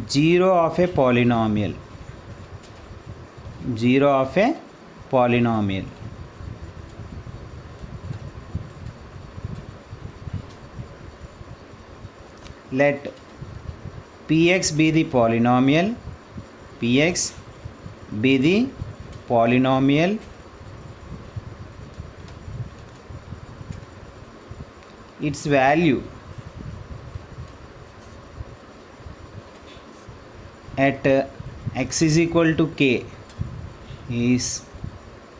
zero of a polynomial. Zero of a polynomial. Let px be the polynomial. Px be the polynomial its value at x is equal to k is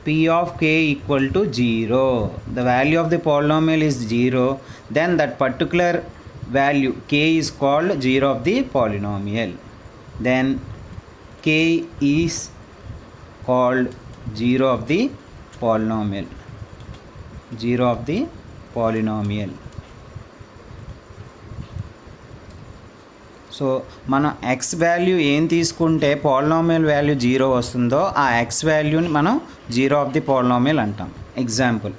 p of k equal to 0. The value of the polynomial is 0, then that particular value k is called 0 of the polynomial. Then k is called 0 of the polynomial. 0 of the polynomial. So మనం x value ఏం తీసుకుంటే polynomial value 0 వస్తుందో ఆ x వాల్యూని మనం 0 of the polynomial అంటాం. Example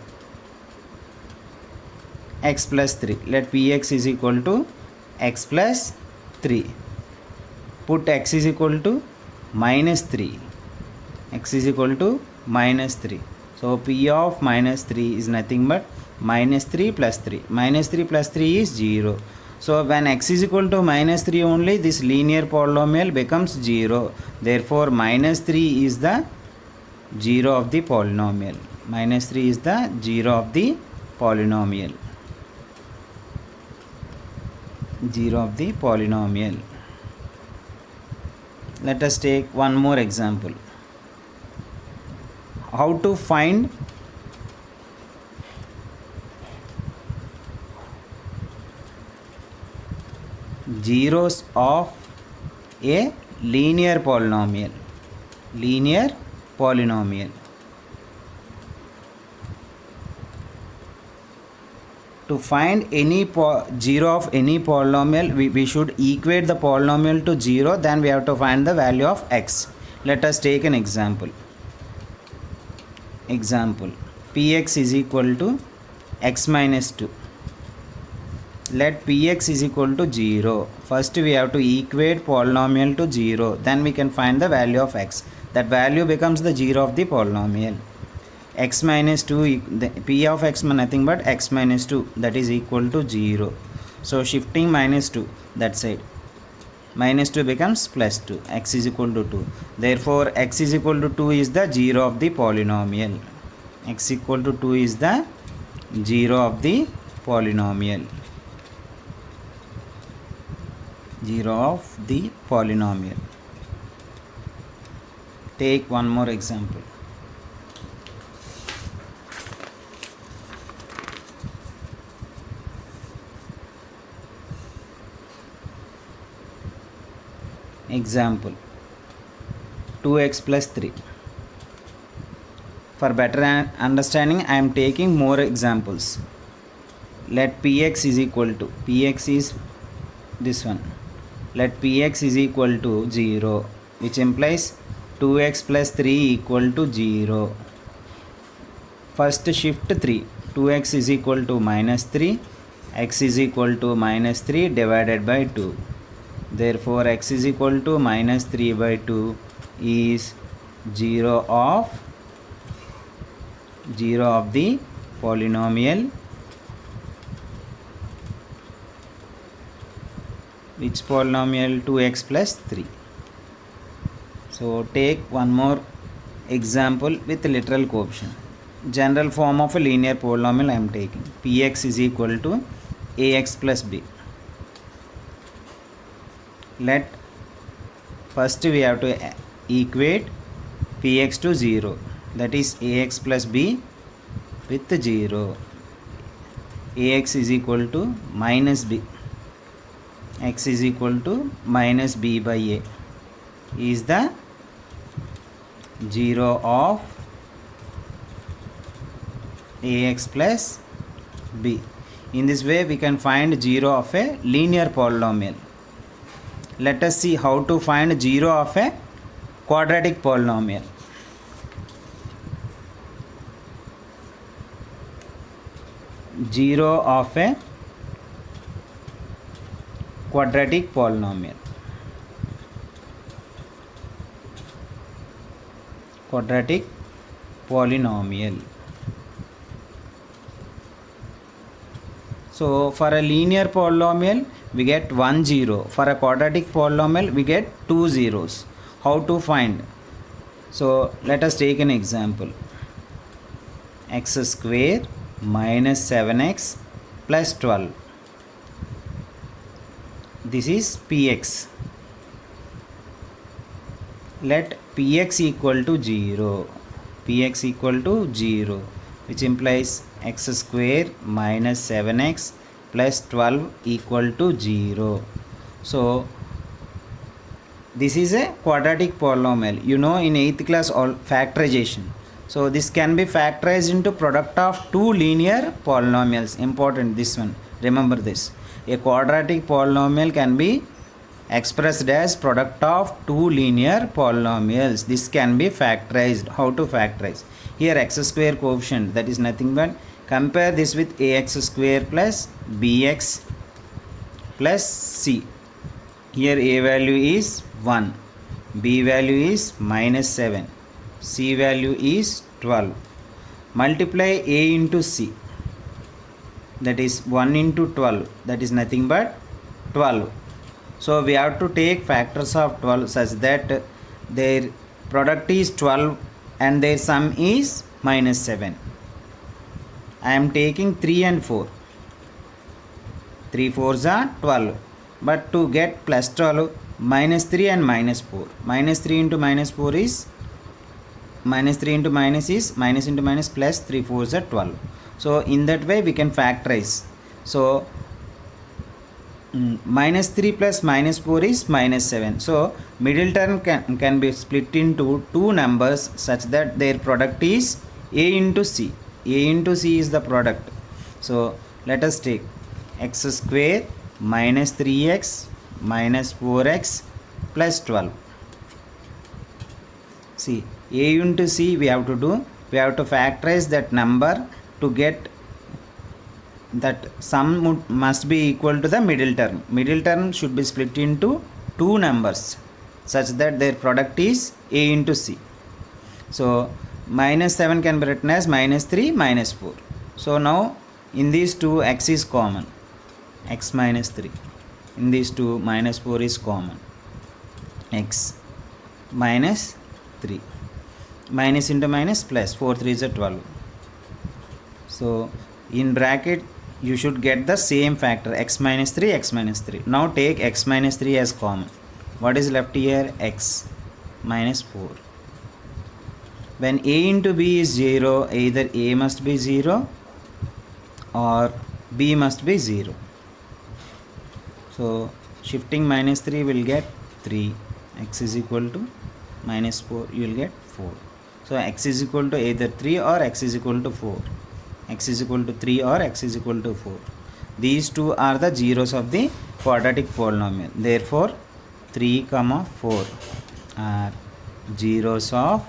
x plus 3. Let px is equal to x plus 3. Put x is equal to minus 3. X is equal to minus 3. So p of minus 3 is nothing but minus 3 plus 3. Minus 3 plus 3 is 0. So when x is equal to minus 3 only, this linear polynomial becomes 0. Therefore minus 3 is the 0 of the polynomial. Minus 3 is the 0 of the polynomial. 0 of the polynomial. Let us take one more example. How to find zeros of a linear polynomial. Linear polynomial. To find any zero of any polynomial, we should equate the polynomial to 0, then we have to find the value of x. Let us take an example. Example, px is equal to x minus 2. Let px is equal to 0. First we have to equate polynomial to 0, then we can find the value of x. That value becomes the 0 of the polynomial. X minus 2, p of x nothing but x minus 2, that is equal to 0. So shifting minus 2 that side, minus 2 becomes plus 2. X is equal to 2. Therefore x is equal to 2 is the 0 of the polynomial. X equal to 2 is the 0 of the polynomial. 0 of the polynomial. Take one more example. Example, 2x plus 3. For better understanding, I am taking more examples. Let px is equal to, px is this one. Let px is equal to 0, which implies 2x plus 3 equal to 0. First shift 3. 2x is equal to minus 3. X is equal to minus 3 divided by 2. Therefore x is equal to minus 3 by 2 is 0 of the polynomial. Which polynomial? 2x plus 3. So take one more example with literal coefficient. General form of a linear polynomial I am taking. Px is equal to ax plus b. Let first we have to equate px to 0, that is ax plus b with 0. Ax is equal to minus b. X is equal to minus b by a is the 0 of ax plus b. In this way we can find 0 of a linear polynomial. Let us see how to find 0 of a quadratic polynomial. Zero of a quadratic polynomial. quadratic polynomial. So for a linear polynomial we get 1 0. For a quadratic polynomial we get 2 zeros. How to find? So let us take an example. X square minus 7x plus 12. This is px. Let px equal to 0. Px equal to 0, which implies x square minus 7x plus 12 equal to 0. So this is a quadratic polynomial. You know in 8th class all factorization. So this can be factorized into product of two linear polynomials. Important this one. Remember this. A quadratic polynomial can be expressed as product of two linear polynomials. This can be factorized. How to factorize? Here x square coefficient, that is nothing but compare this with ax square plus bx plus c. Here a value is 1, b value is minus 7, c value is 12. Multiply a into c, that is 1 into 12, that is nothing but 12. So we have to take factors of 12 such that their product is 12 and their sum is minus 7. I am taking 3 and 4. 3 4s are 12. But to get plus 12, minus 3 and minus 4. Minus 3 into minus 4 is minus 3 into minus is minus into minus plus 3 4s are 12. So in that way we can factorize. So minus 3 plus minus 4 is minus 7. So middle term can be split into two numbers such that their product is a into c. A into c is the product. So let us take x square minus 3x minus 4x plus 12. See, a into c we have to do. We have to factorize that number to get that sum must be equal to the middle term. Middle term should be split into two numbers such that their product is a into c. So minus 7 can be written as minus 3 minus 4. So now in these two x is common, x minus 3. In these two minus 4 is common, x minus 3. Minus into minus plus 4 3 is a 12. So in bracket you should get the same factor, x minus 3, x minus 3. Now take x minus 3 as common. What is left here? X minus 4. When a into b is 0, either a must be 0 or b must be 0. So shifting minus 3 will get 3. X is equal to minus 4, you will get 4. So x is equal to either 3 or x is equal to 4. X is equal to 3 or x is equal to 4. These two are the zeros of the quadratic polynomial. Therefore 3, 4 are zeros of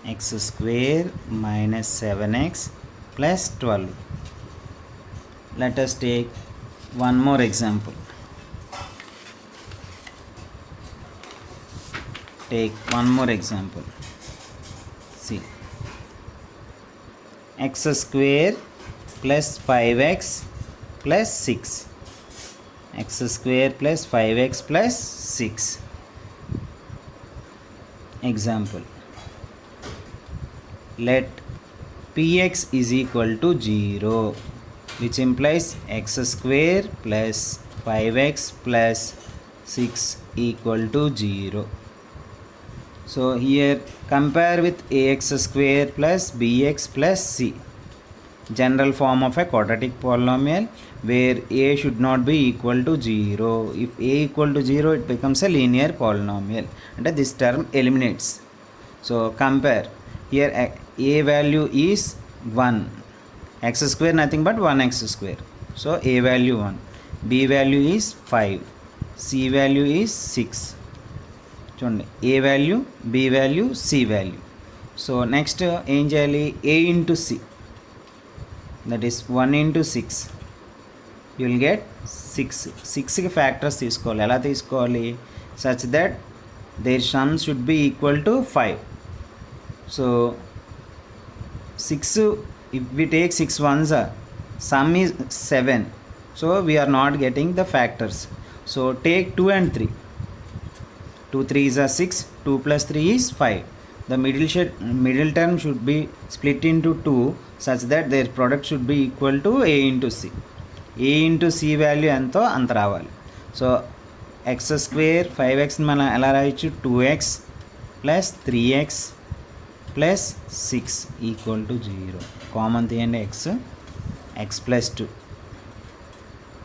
x square minus 7x plus 12. Let us take one more example. Take one more example. See, x square plus 5x plus 6. X square plus 5x plus 6. Example. Let px is equal to 0, which implies x square plus 5x plus 6 equal to 0. So here compare with ax square plus bx plus c. General form of a quadratic polynomial where a should not be equal to 0. If a equal to 0, it becomes a linear polynomial and this term eliminates. So compare. Here a value is 1. X square nothing but 1x square. So a value 1. B value is 5. C value is 6. A value, B value, C value. So next ఏం చేయాలి? A into C, that is 1 into 6. You will get 6. 6కి factors తీసుకోవాలి. ఎలా తీసుకోవాలి? Such that their sum should be equal to 5. So 6, if we take 6 ones, sum is 7, so we are not getting the factors. So take 2 and 3. 2 3s are 6, 2 plus 3 is 5. The middle term should be split into 2 such that their product should be equal to a into c. a into c value ఎంతో అంత రావాలి. So X square 5x మనం ఎలా రాయొచ్చు, 2x plus 3x plus 6 equal to 0. Common తీయండి x plus 2,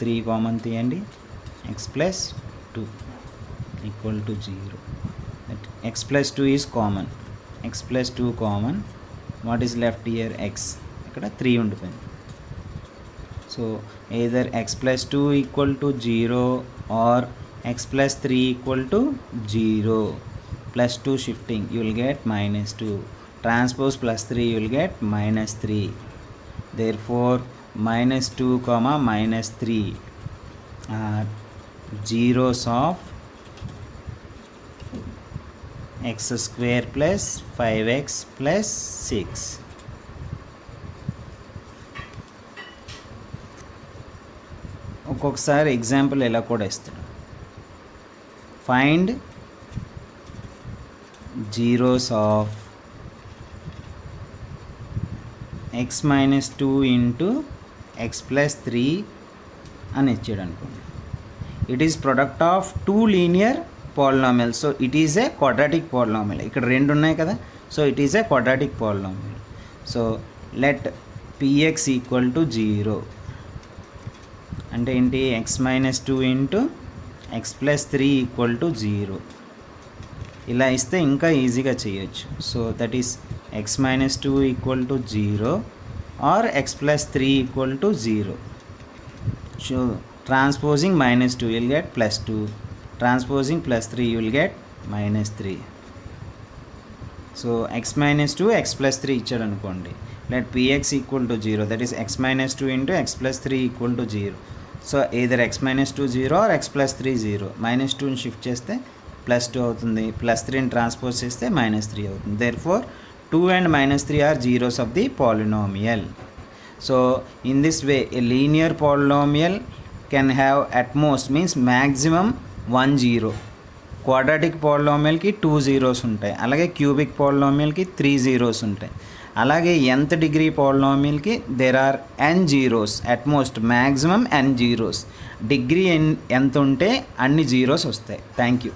3 common తీయండి, x plus 2 equal to 0. x plus 2 is common, x plus 2 common. What is left here? X ఇక్కడ 3 ఉండిపోయింది. So either x plus 2 equal to 0 or x plus 3 equal to 0. Plus 2 shifting, you will get minus 2. Transpose plus 3, you will get minus 3. Therefore minus 2 comma minus 3 are zeros of x square plus 5x plus 6. ఒక్కొక్కసారి example ఎలా కూడా ఇస్తాడు. Find zeros of x minus 2 into x plus 3 అని ఇచ్చాడు అనుకోండి. It is product of 2 linear polynomial. So it is a quadratic polynomial. ఇక్కడ రెండు ఉన్నాయి కదా, so it is a quadratic polynomial. So let px equal to 0 అంటే ఏంటి, x minus 2 into x plus 3 equal to 0. ఇలా ఇస్తే ఇంకా ఈజీగా చేయొచ్చు. So that is x minus 2 equal to 0 or x plus 3 equal to 0. So transposing minus 2 you'll get plus 2, transposing plus 3 you will get minus 3. So x minus 2 x plus 3 ఇచ్చాడు అనుకోండి. let px equal to 0, that is x minus 2 into x plus 3 equal to 0. So either x minus 2 0 or x plus 3 0. minus 2ని shift చేస్తే plus 2 అవుతుంది, plus 3ని transpose చేస్తే minus 3 అవుతుంది. therefore 2 and minus 3 are zeros of the polynomial. So in this way a linear polynomial can have at most, means maximum 1 0. Quadratic పాలినామియల్కి 2 zeros ఉంటాయి, అలాగే cubic పాలినామియల్కి 3 zeros ఉంటాయి, అలాగే nth degree పాలినామియల్కి there are n zeros, at most maximum n zeros. Degree ఎంత ఉంటే అన్ని zeros వస్తాయి. Thank you.